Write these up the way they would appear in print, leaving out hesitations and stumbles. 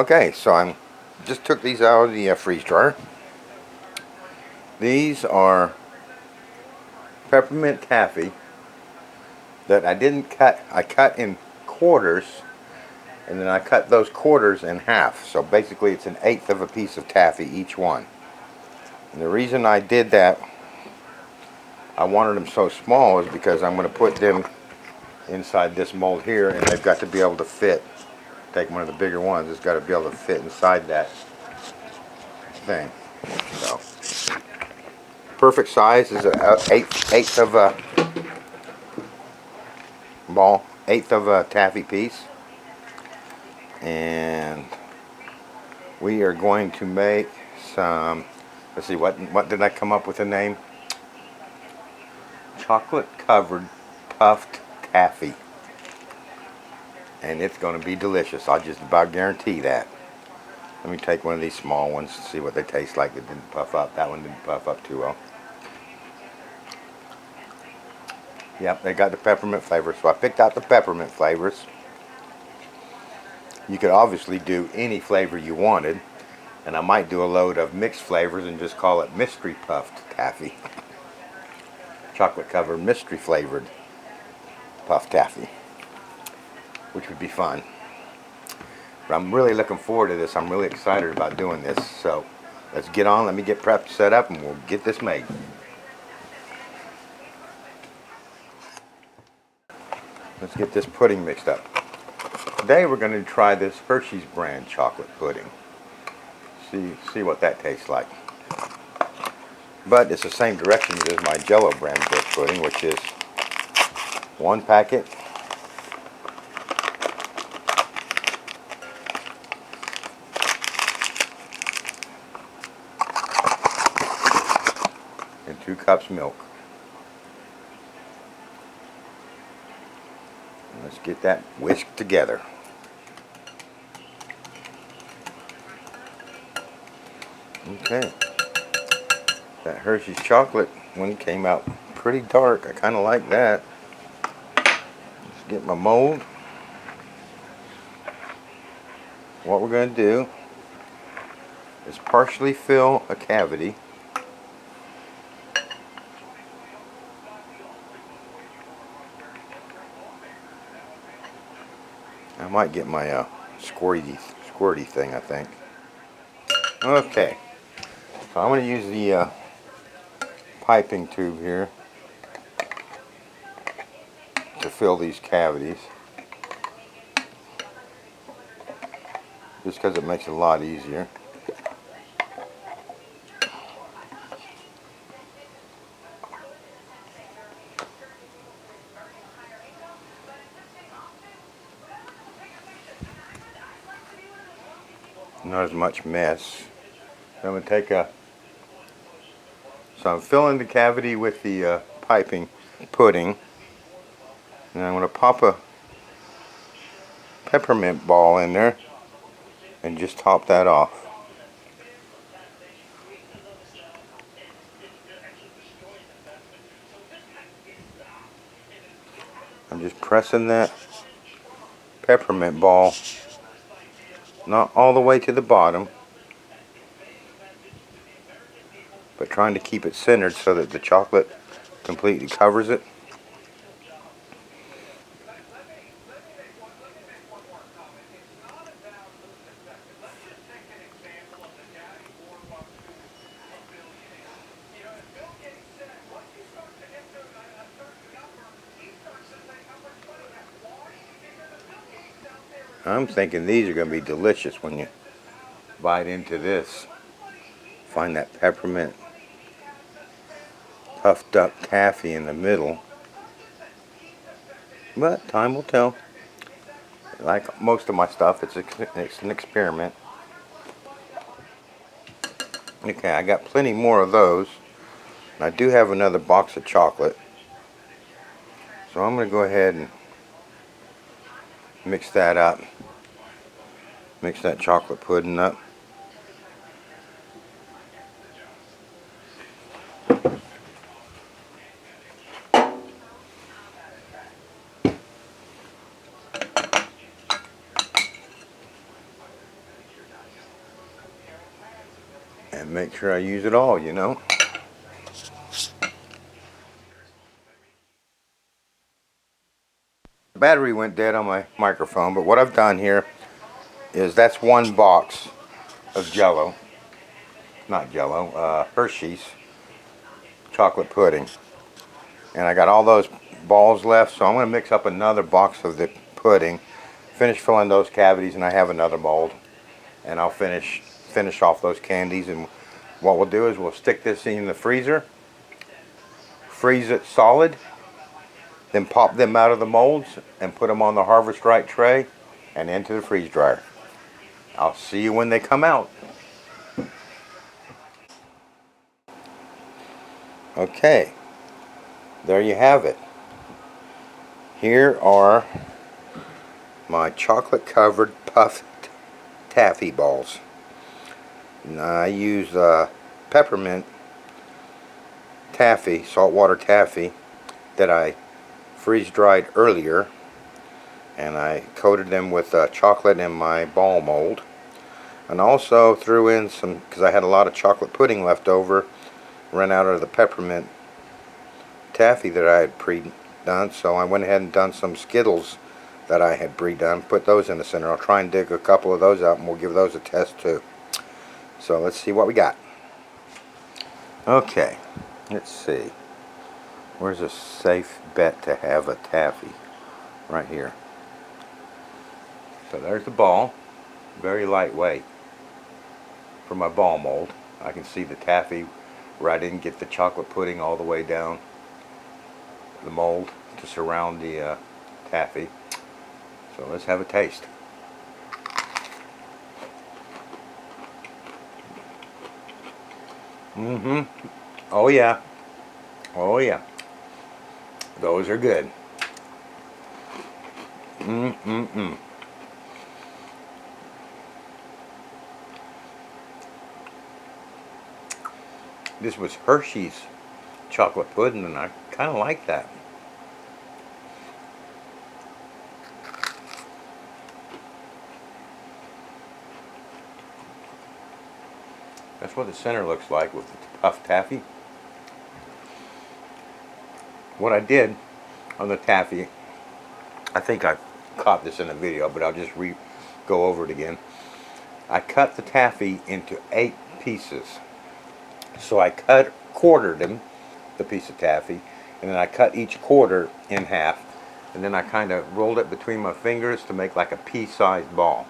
Okay, so I just took these out of the freeze dryer. These are peppermint taffy that I didn't cut. I cut in quarters, and then I cut those quarters in half. So basically it's an eighth of a piece of taffy each one. And the reason I did that, I wanted them so small, is because I'm going to put them inside this mold here, and they've got to be able to fit. Take one of the bigger ones, it's got to be able to fit inside that thing. So perfect size is an eighth of a ball, eighth of a taffy piece, and we are going to make some. Let's see, what did I come up with a name? Chocolate covered puffed taffy, and it's going to be delicious. I just about guarantee that. Let me take one of these small ones and see what they taste like. That didn't puff up. That one didn't puff up too well. Yep, they got the peppermint flavor, so I picked out the peppermint flavors. You could obviously do any flavor you wanted, and I might do a load of mixed flavors and just call it mystery puffed taffy. Chocolate covered mystery flavored puffed taffy, which would be fun. But I'm really looking forward to this. I'm really excited about doing this. So let's get on. Let me get prepped, set up, and we'll get this made. Let's get this pudding mixed up. Today we're going to try this Hershey's brand chocolate pudding. See what that tastes like. But it's the same directions as my Jello brand pudding, which is one packet and 2 cups milk. And let's get that whisked together. Okay. That Hershey's chocolate one came out pretty dark. I kind of like that. Let's get my mold. What we're going to do is partially fill a cavity. I might get my squirty thing, I think. Okay, so I'm going to use the piping tube here to fill these cavities, just because it makes it a lot easier. Not as much mess. I'm going to take so I'm filling the cavity with the piping pudding, and I'm going to pop a peppermint ball in there and just top that off. I'm just pressing that peppermint ball not all the way to the bottom, but trying to keep it centered so that the chocolate completely covers it. I'm thinking these are going to be delicious when you bite into this. Find that peppermint puffed up taffy in the middle. But time will tell. Like most of my stuff, it's an experiment. Okay, I got plenty more of those. And I do have another box of chocolate. So I'm going to go ahead and mix that up. Mix that chocolate pudding up. Make sure I use it all, you know. The battery went dead on my microphone, but what I've done here is that's one box of Jello, not Jello, Hershey's chocolate pudding. And I got all those balls left, so I'm going to mix up another box of the pudding, finish filling those cavities, and I have another mold. And I'll finish off those candies, and what we'll do is we'll stick this in the freezer, freeze it solid, then pop them out of the molds and put them on the Harvest Right tray and into the freeze dryer. I'll see you when they come out. Okay, there you have it. Here are my chocolate covered puffed taffy balls. And I use peppermint taffy, saltwater taffy, that I freeze dried earlier, and I coated them with chocolate in my ball mold, and also threw in some, because I had a lot of chocolate pudding left over, ran out of the peppermint taffy that I had pre-done, so I went ahead and done some Skittles that I had pre-done, put those in the center. I'll try and dig a couple of those out, and we'll give those a test too. So let's see what we got. Okay, let's see. Where's a safe bet to have a taffy? Right here. So there's the ball, very lightweight for my ball mold. I can see the taffy where I didn't get the chocolate pudding all the way down the mold to surround the taffy. So let's have a taste. Oh yeah. Oh yeah. Those are good. This was Hershey's chocolate pudding, and I kind of like that. That's what the center looks like with the puffed taffy. What I did on the taffy, I think I caught this in a video, but I'll just go over it again. I cut the taffy into 8 pieces. So I quartered them, the piece of taffy, and then I cut each quarter in half, and then I kind of rolled it between my fingers to make like a pea-sized ball.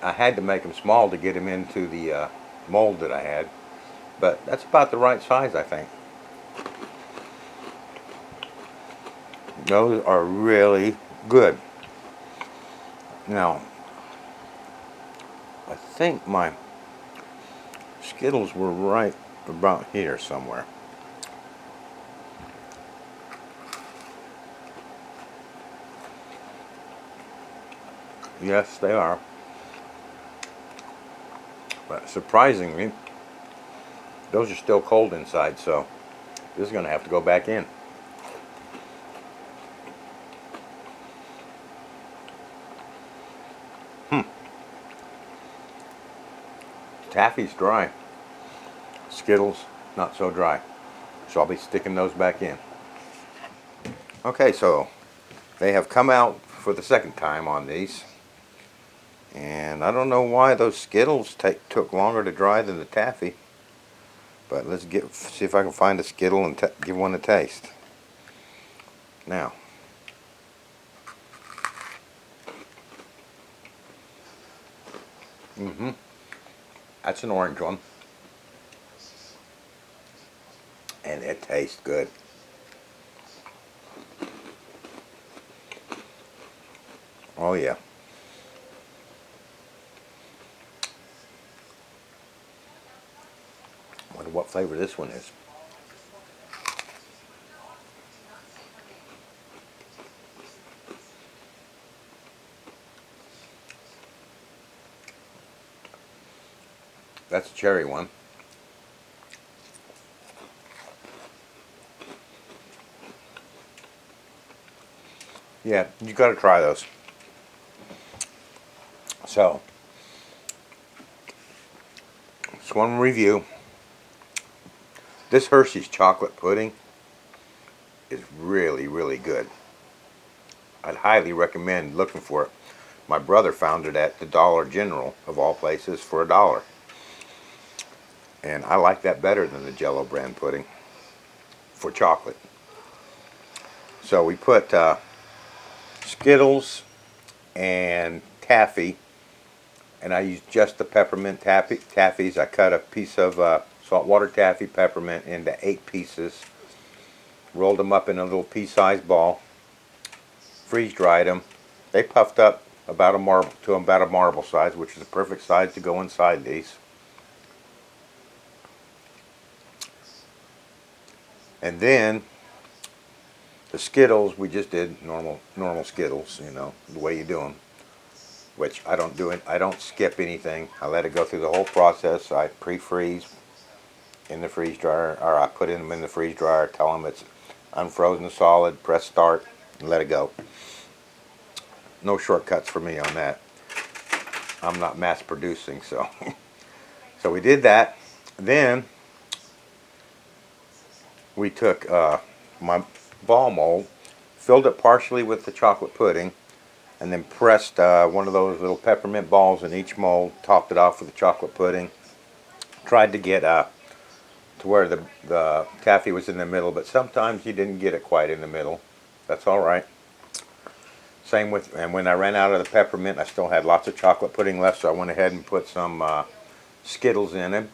I had to make them small to get them into the mold that I had, but that's about the right size, I think. Those are really good. Now, I think my Skittles were right about here somewhere. Yes, they are. But surprisingly, those are still cold inside, so this is going to have to go back in. Taffy's dry. Skittles, not so dry. So I'll be sticking those back in. Okay, so they have come out for the second time on these. And I don't know why those Skittles took longer to dry than the taffy. But let's see if I can find a Skittle and give one a taste. Now. That's an orange one. And it tastes good. Oh yeah. Wonder what flavor this one is. That's a cherry one. Yeah, you gotta try those. So, just want to review. This Hershey's chocolate pudding is really, really good. I'd highly recommend looking for it. My brother found it at the Dollar General, of all places, for $1. And I like that better than the Jello brand pudding for chocolate. So we put Skittles and Taffy, and I used just the peppermint taffies. I cut a piece of saltwater taffy peppermint into 8 pieces, rolled them up in a little pea-sized ball, freeze dried them. They puffed up about a marble size, which is the perfect size to go inside these. And then the Skittles, we just did normal Skittles, you know, the way you do them. Which I don't do it. I don't skip anything. I let it go through the whole process. I pre-freeze in the freeze dryer, or I put them in the freeze dryer. Tell them it's unfrozen solid. Press start and let it go. No shortcuts for me on that. I'm not mass producing, so so we did that. Then we took my ball mold, filled it partially with the chocolate pudding, and then pressed one of those little peppermint balls in each mold, topped it off with the chocolate pudding. Tried to get to where the taffy was in the middle, but sometimes you didn't get it quite in the middle. That's all right. Same with, and when I ran out of the peppermint, I still had lots of chocolate pudding left, so I went ahead and put some Skittles in them.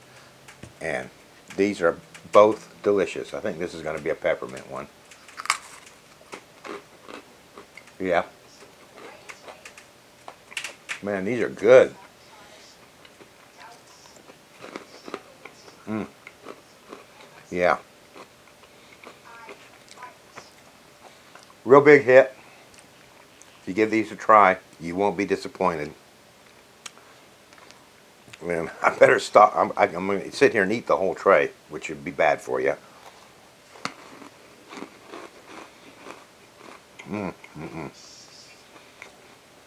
And these are both delicious. I think this is going to be a peppermint one. Yeah. Man, these are good. Yeah. Real big hit. If you give these a try, you won't be disappointed. Man, I better stop. I'm going to sit here and eat the whole tray, which would be bad for you.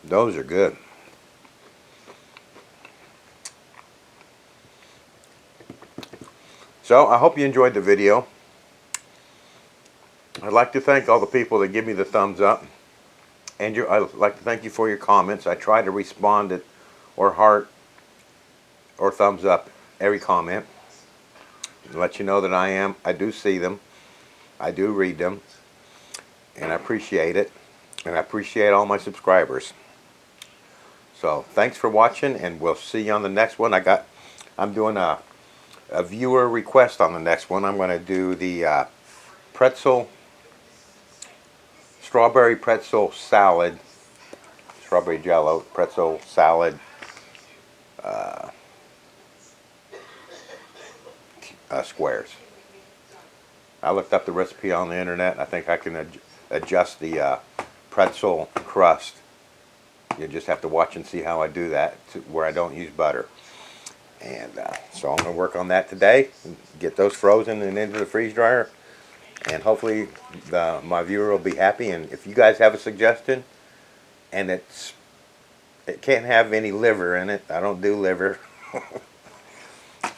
Those are good. So, I hope you enjoyed the video. I'd like to thank all the people that give me the thumbs up. And I'd like to thank you for your comments. I try to respond to, or heart, or thumbs up every comment. And let you know that I do see them. I do read them. And I appreciate it. And I appreciate all my subscribers. So, thanks for watching, and we'll see you on the next one. I'm doing a viewer request on the next one. I'm going to do the strawberry pretzel salad, strawberry jello pretzel salad squares. I looked up the recipe on the internet. I think I can adjust the pretzel crust. You just have to watch and see how I do that, where I don't use butter. And so I'm going to work on that today, and get those frozen and into the freeze dryer. And hopefully my viewer will be happy. And if you guys have a suggestion, and it can't have any liver in it. I don't do liver.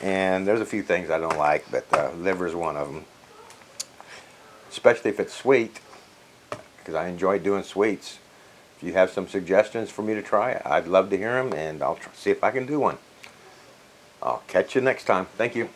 And there's a few things I don't like, but liver is one of them. Especially if it's sweet, because I enjoy doing sweets. If you have some suggestions for me to try, I'd love to hear them, and I'll see if I can do one. I'll catch you next time. Thank you.